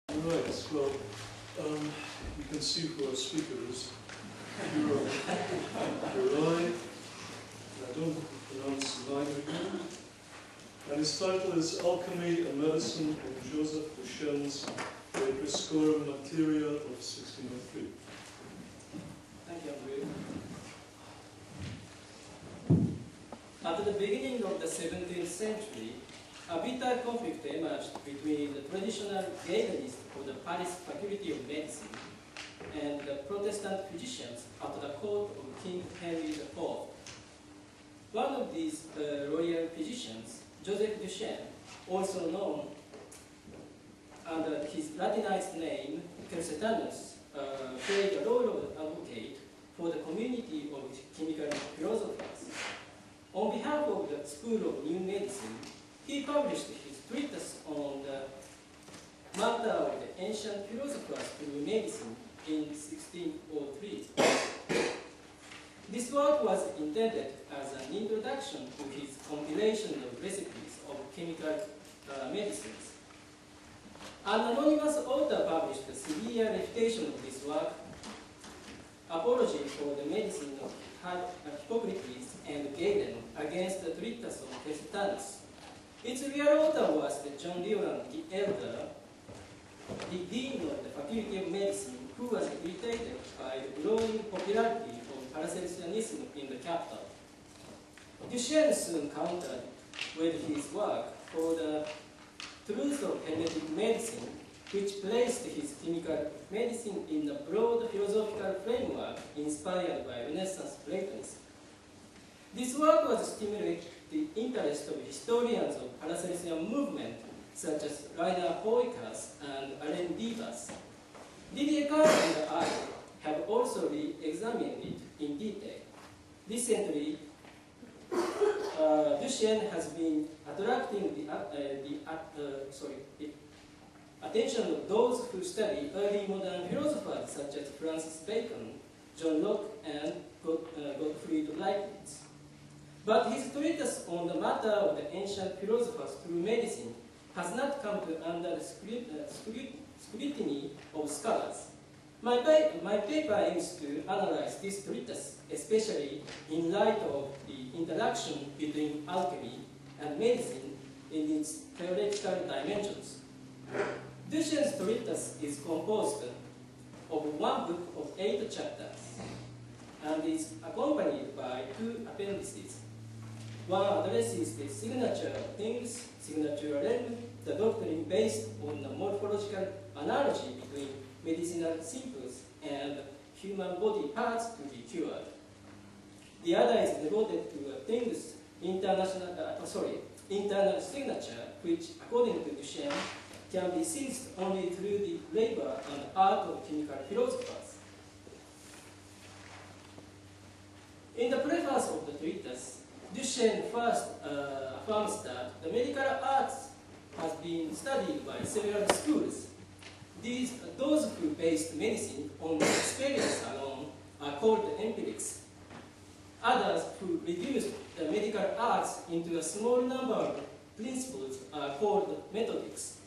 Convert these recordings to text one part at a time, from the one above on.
Right, well, you can see who our speaker is. Hurai, I don't pronounce the line again. And his title is Alchemy, a Medicine in Joseph Duchenne's De Prescorum Materia of 1603. Thank you, Andrew. At the beginning of the 17th century, a bitter conflict emerged between the traditional Galenists of the Paris Faculty of Medicine and the Protestant physicians at the court of King Henry IV. One of these royal physicians, Joseph Duchenne, also known under his Latinized name, Chesne, played a role of advocate for the community of chemical philosophers. On behalf of the School of New Medicine, he published his treatise on the matter of the ancient philosophers through medicine in 1603. This work was intended as an introduction to his compilation of recipes of chemical medicines. An anonymous author published a severe refutation of this work, Apology for the Medicine of Hippocrates and Galen against the treatise of Chesne. Its real author was John Leoland the Elder, the Dean of the Faculty of Medicine, who was irritated by the growing popularity of Paracelsianism in the capital. Duchenne soon countered with his work for the Truth of Hermetic Medicine, which placed his chemical medicine in a broad philosophical framework inspired by Renaissance Platonism. This work was stimulated the interest of historians of Paracelsian movement, such as Rainer Poikers and Alain Bibas. Didier Carr and I have also re-examined it in detail. Recently, Duchenne has been attracting the attention of those who study early modern philosophers such as Francis Bacon, John Locke, and Gottfried Leibniz. But his treatise on the matter of the ancient philosophers through medicine has not come to under the scrutiny of scholars. My paper aims to analyze this treatise, especially in light of the interaction between alchemy and medicine in its theoretical dimensions. Duchenne's treatise is composed of one book of 8 chapters and is accompanied by 2 appendices. One addresses the signature of things, signature realm, the doctrine based on the morphological analogy between medicinal simples and human body parts to be cured. The other is devoted to things internal signature, which, according to Duchenne, can be seized only through the labor and art of chemical philosophers. In the preface of the treatise, Duchenne first affirms that the medical arts has been studied by several schools. Those who based medicine on experience alone are called empirics. Others who reduced the medical arts into a small number of principles are called methodics.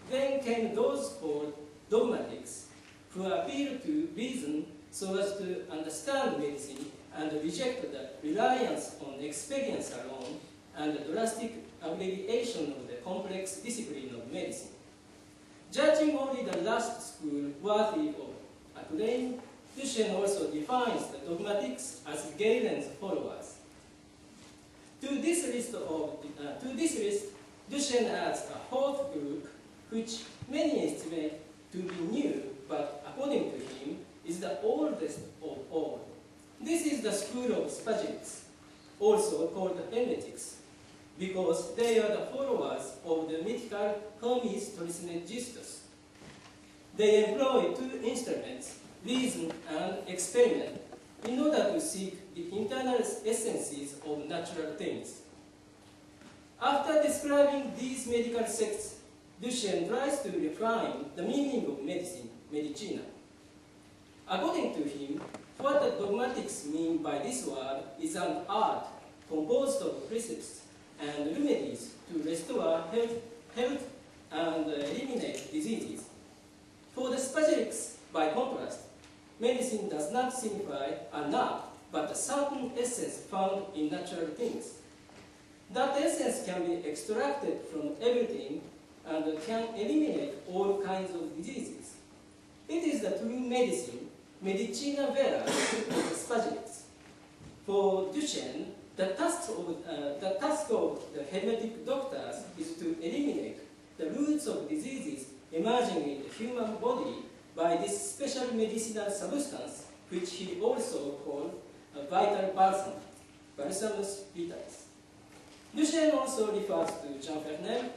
Then came those called dogmatics, who appeal to reason so as to understand medicine and reject the reliance on experience alone and the drastic abbreviation of the complex discipline of medicine. Judging only the last school worthy of acclaim, Duchenne also defines the dogmatics as Galen's followers. To this list, Duchenne adds a fourth group, which many estimate to be new, but according to him, is the oldest of all. This is the school of Spagetics, also called Hermetics, because they are the followers of the mythical Hermes Trismegistus. They employ 2 instruments, reason and experiment, in order to seek the internal essences of natural things. After describing these medical sects, Duchenne tries to refine the meaning of medicine, medicina. According to him, what the dogmatics mean by this word is an art composed of precepts and remedies to restore health and eliminate diseases. By contrast, medicine does not signify a not, but a certain essence found in natural things. That essence can be extracted from everything and can eliminate all kinds of diseases. It is the true medicine, medicina vera of the specialists. For Duchenne, the task of the hermetic doctors is to eliminate the roots of diseases emerging in the human body by this special medicinal substance, which he also called a vital balsam, Balsamus vitalis. Duchenne also refers to Jean Fernel,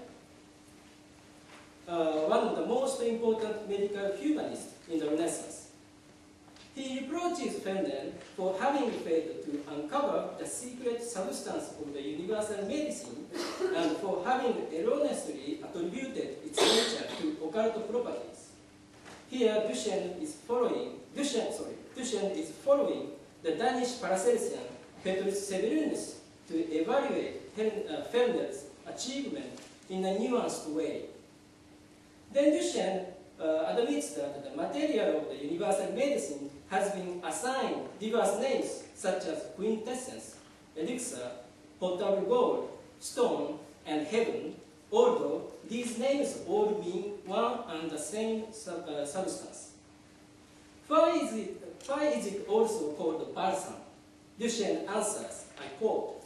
one of the most important medical humanists in the Renaissance. He reproaches Fernel for having failed to uncover the secret substance of the universal medicine and for having erroneously attributed its nature to occult properties. Here, Duchenne is following the Danish Paracelsian Petrus Severinus to evaluate Fernel's achievement in a nuanced way. Then Duchenne admits that the material of the universal medicine has been assigned diverse names such as quintessence, elixir, potable gold, stone, and heaven, although these names all mean one and the same substance. Why is it also called balsam? Duchenne answers, I quote,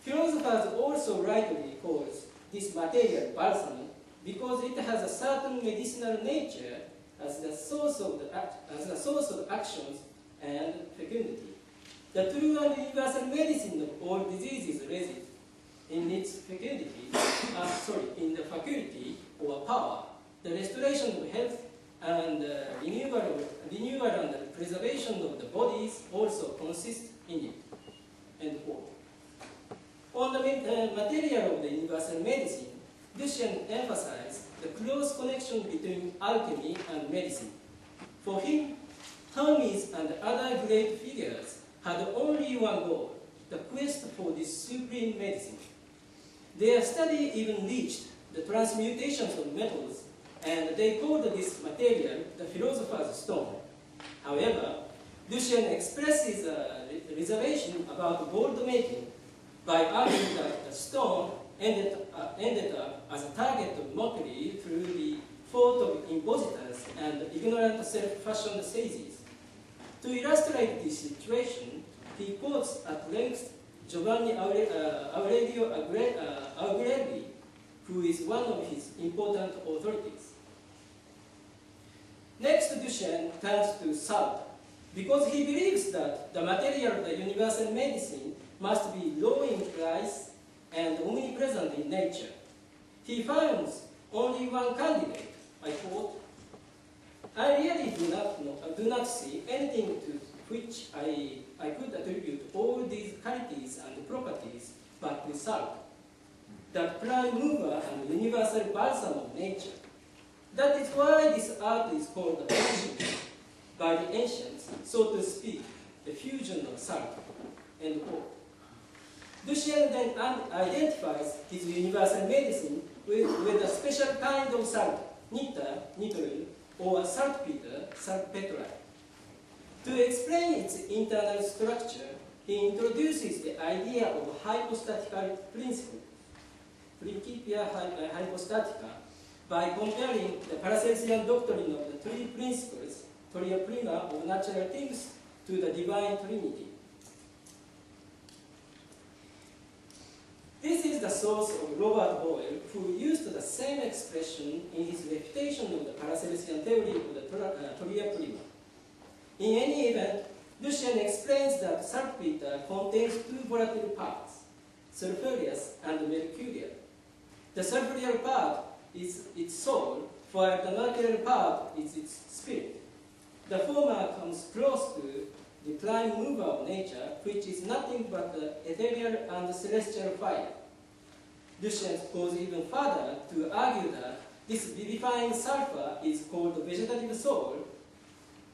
"Philosophers also rightly call this material balsam because it has a certain medicinal nature as the source of actions and fecundity. The true and universal medicine of all diseases resides in its fecundity, in the faculty or power, the restoration of health and renewal and preservation of the bodies also consist in it." End quote. On the material of the universal medicine, Duchenne emphasized the close connection between alchemy and medicine. For him, Hermes and other great figures had only one goal, the quest for this supreme medicine. Their study even reached the transmutations of metals, and they called this material the philosopher's stone. However, Duchenne expresses a reservation about gold making by arguing that the stone ended up as a target of mockery through the fault of impositors and ignorant self-fashioned sages. To illustrate this situation, he quotes at length Giovanni Aurelio Augelli, who is one of his important authorities. Next, Duchenne turns to salt, because he believes that the material of the universal medicine must be low in price and omnipresent in nature. He finds only one candidate, I quote, "I really do not see anything to which I could attribute all these qualities and properties but to salt, that prime mover and universal balsam of nature. That is why this art is called alchemy by the ancients, so to speak, the fusion of salt." End quote. Duchenne then identifies his universal medicine with a special kind of salt, nitrile, or saltpeter, saltpeterite. To explain its internal structure, he introduces the idea of hypostatical principle, principia hypostatica, by comparing the Paracelsian doctrine of the three principles, tria prima, of natural things, to the divine Trinity. This is the source of Robert Boyle, who used the same expression in his refutation of the Paracelsian theory of the tria prima. In any event, Duchenne explains that saltpeter contains two volatile parts, sulfurous and mercurial. The sulfurous part is its soul, while the mercurial part is its spirit. The former comes close to the prime mover of nature, which is nothing but the ethereal and celestial fire. Duchenne goes even further to argue that this vivifying sulfur is called vegetative soul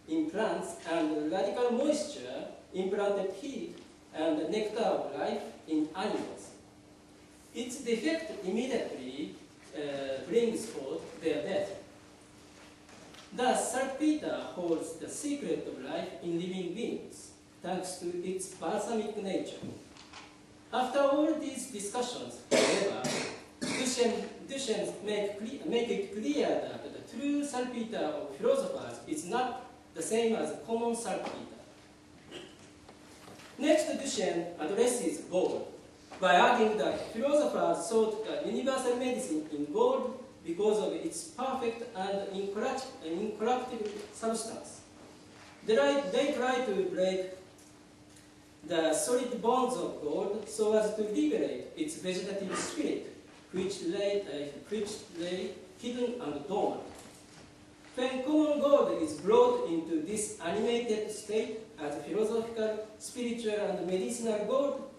in plants and radical moisture, implanted heat, and nectar of life in animals. Its defect immediately brings forth their death. Thus, saltpeter holds the secret of life in living beings, thanks to its balsamic nature. After all these discussions, however, Duchenne make it clear that the true saltpeter of philosophers is not the same as common saltpeter. Next, Duchenne addresses gold by arguing that philosophers sought a universal medicine in gold because of its perfect and incorruptible substance. They try to break the solid bonds of gold so as to liberate its vegetative spirit, which lay hidden and dormant. When common gold is brought into this animated state as philosophical, spiritual, and medicinal gold,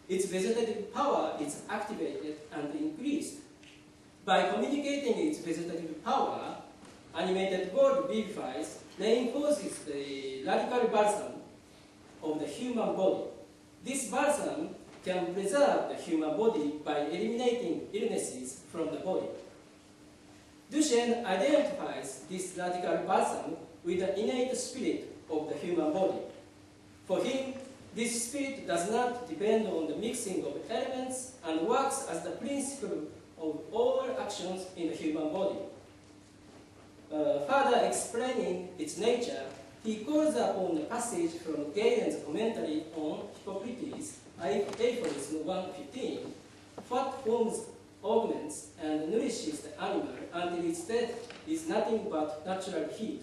its vegetative power is activated and increased. By communicating its vegetative power, animated gold vivifies, reinforces the radical balsam of the human body. This balsam can preserve the human body by eliminating illnesses from the body. Duchenne identifies this radical balsam with the innate spirit of the human body. For him, this spirit does not depend on the mixing of elements and works as the principle of all actions in the human body. Further explaining its nature, he calls upon a passage from Galen's commentary on Hippocrates, Aphorism 115, fat forms, augments, and nourishes the animal until its death is nothing but natural heat.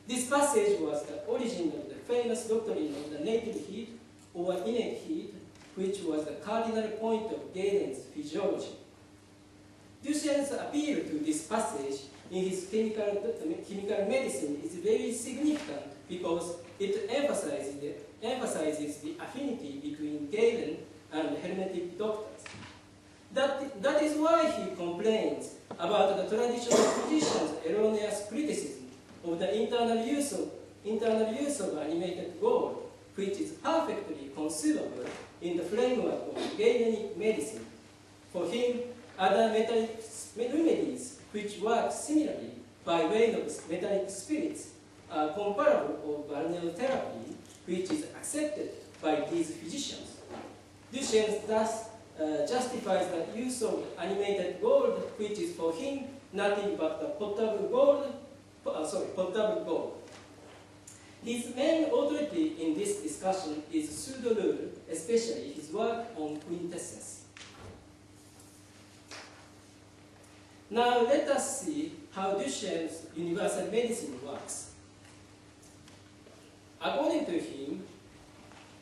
This passage was the origin of the famous doctrine of the native heat or innate heat, which was the cardinal point of Galen's physiology. Duchenne's appeal to this passage in his chemical medicine is very significant because it emphasizes the affinity between Galen and Hermetic doctors. That is why he complains about the traditional physicians' erroneous criticism of the internal use of animated gold, which is perfectly conceivable in the framework of Galenic medicine. For him, other metallic remedies which work similarly by way of metallic spirits are comparable of balneotherapy, which is accepted by these physicians. Duchenne thus justifies the use of animated gold, which is for him nothing but the potable gold. His main authority in this discussion is Pseudo-Rule, especially his work on quintessence. Now let us see how Duchenne's universal medicine works. According to him,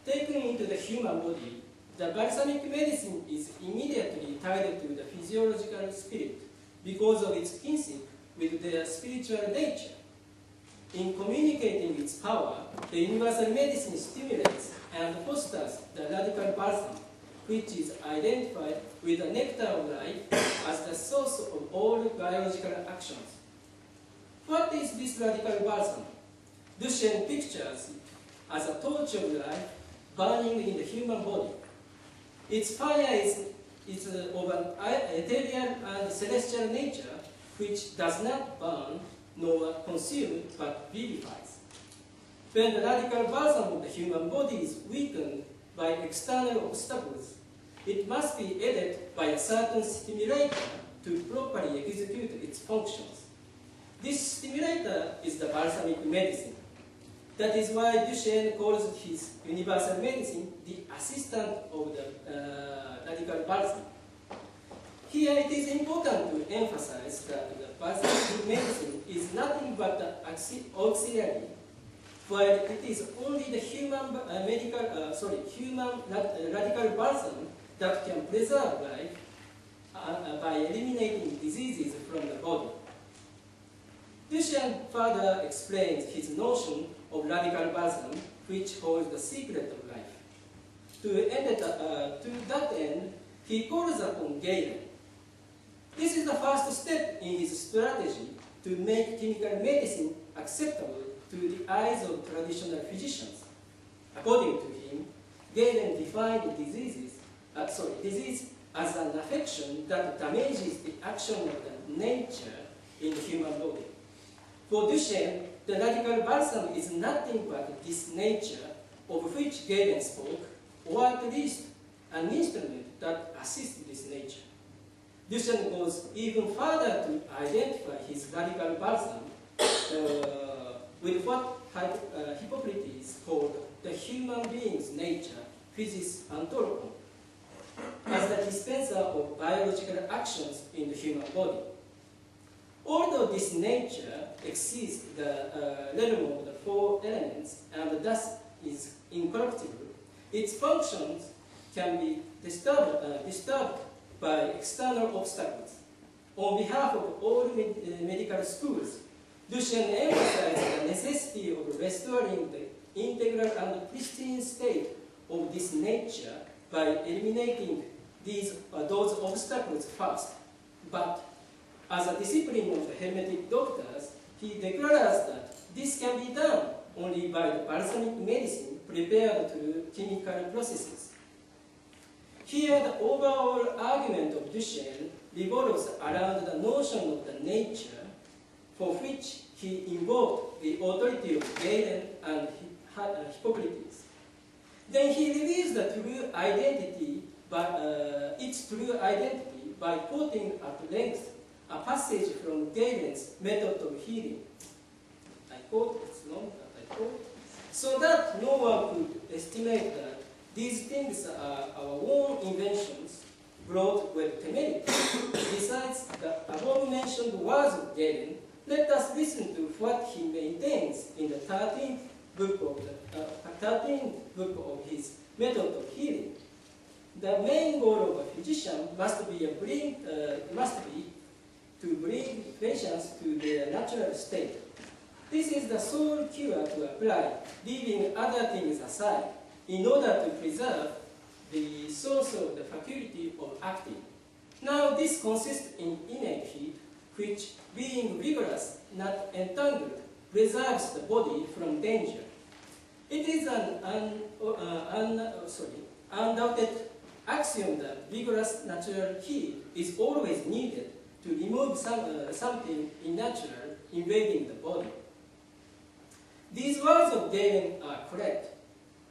taken into the human body, the balsamic medicine is immediately tied to the physiological spirit because of its kinship with their spiritual nature. In communicating its power, the universal medicine stimulates and fosters the radical balsam, which is identified with the nectar of life as the source of all biological actions. What is this radical balsam? Duchenne pictures it as a torch of life burning in the human body. Its fire is of an ethereal and celestial nature, which does not burn nor consume but vivifies. When the radical balsam of the human body is weakened by external obstacles, it must be aided by a certain stimulator to properly execute its functions. This stimulator is the balsamic medicine. That is why Duchenne calls his universal medicine the assistant of the radical balsam. Here it is important to emphasize that the balsamic medicine is nothing but the auxiliary, while it is only the human radical balsam that can preserve life by eliminating diseases from the body. Duchenne further explains his notion of radical balsam, which holds the secret of life. To that end, he calls upon Galen. This is the first step in his strategy to make chemical medicine acceptable to the eyes of traditional physicians. According to him, Galen defined disease as an affection that damages the action of the nature in the human body. For Duchenne, the radical balsam is nothing but this nature of which Galen spoke, or at least an instrument that assists this nature. Duchenne goes even further to identify his radical balsam with what Hippocrates called the human being's nature, physis anthropon, as the dispenser of biological actions in the human body. Although this nature exceeds the realm of the four elements and thus is incorruptible, its functions can be disturbed by external obstacles. On behalf of all medical schools, Duchenne emphasized the necessity of restoring the integral and pristine state of this nature by eliminating those obstacles first. But as a discipline of the Hermetic doctors, he declares that this can be done only by the balsamic medicine prepared through chemical processes. Here, the overall argument of Duchenne revolves around the notion of the nature for which he invoked the authority of Galen and Hippocrates. Then he reveals the true identity its true identity by quoting at length a passage from Galen's method of healing. I quote, it's long, but I quote, so that no one could estimate that these things are our own inventions brought with temerity. Besides the above-mentioned words of Galen, let us listen to what he maintains in the 13th book of his method of healing. The main goal of a physician must be to bring patients to their natural state. This is the sole cure to apply, leaving other things aside, in order to preserve the source of the faculty of acting. Now this consists in innate heat, which, being vigorous, not entangled, preserves the body from danger. It is an undoubted axiom that vigorous natural heat is always needed to remove something unnatural invading the body. These words of Galen are correct.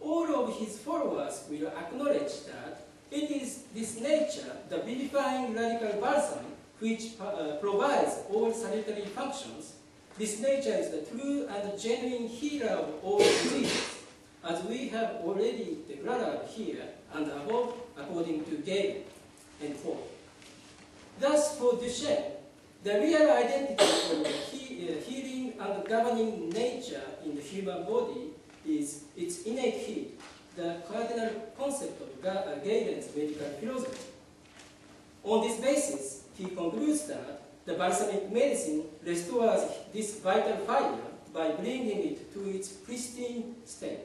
All of his followers will acknowledge that it is this nature, the vivifying radical balsam, which provides all salutary functions. This nature is the true and genuine healer of all diseases, as we have already declared here and above, according to Galen. End quote. Thus, for Duchenne, the real identity of the healing and governing nature in the human body is its innate heat, the cardinal concept of Galen's medical philosophy. On this basis, he concludes that the balsamic medicine restores this vital fiber by bringing it to its pristine state.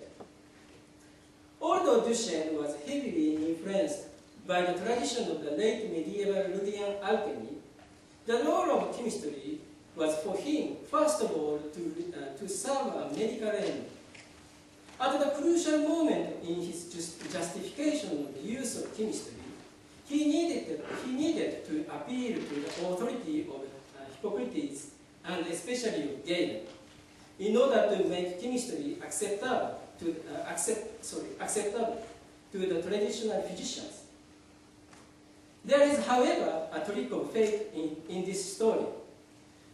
Although Duchenne was heavily influenced by the tradition of the late medieval Lutheran alchemy, the role of chemistry was for him, first of all, to serve a medical end. At the crucial moment in his justification of the use of chemistry, he needed to appeal to the authority of Hippocrates and especially of Galen, in order to make chemistry acceptable to the traditional physicians. There is, however, a trick of fate in this story.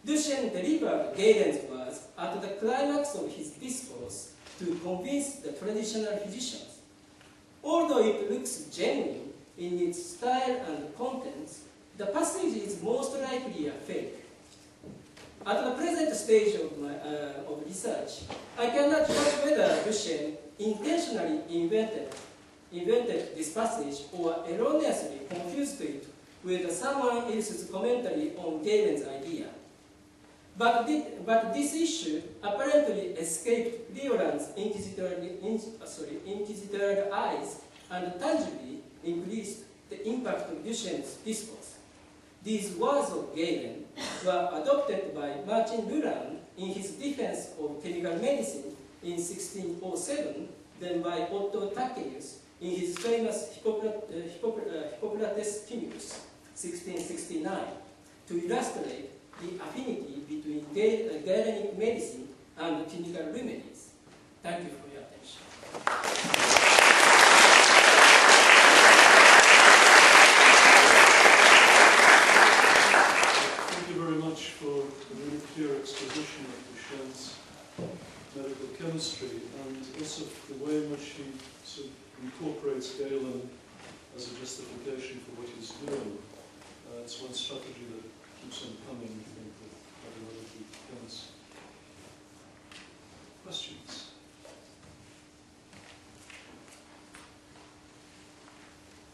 Duchenne delivered Galen's words at the climax of his discourse to convince the traditional physicians. Although it looks genuine in its style and contents, the passage is most likely a fake. At the present stage of research, I cannot judge whether Duchenne intentionally invented this passage or erroneously confused it with someone else's commentary on Galen's idea. But this issue apparently escaped Leoland's inquisitorial eyes and tangibly increased the impact of Duchenne's discourse. These words of Galen were adopted by Martin Leoland in his defense of chemical medicine in 1607, then by Otto Tackeus in his famous Hippocrates Chemicus, 1669, to illustrate the affinity between Galenic medicine and clinical remedies. Thank you for your attention. Thank you very much for a really clear exposition of Duchenne's medical chemistry, and also the way in which he sort of incorporates Galen as a justification for what he's doing. It's one strategy that keeps on coming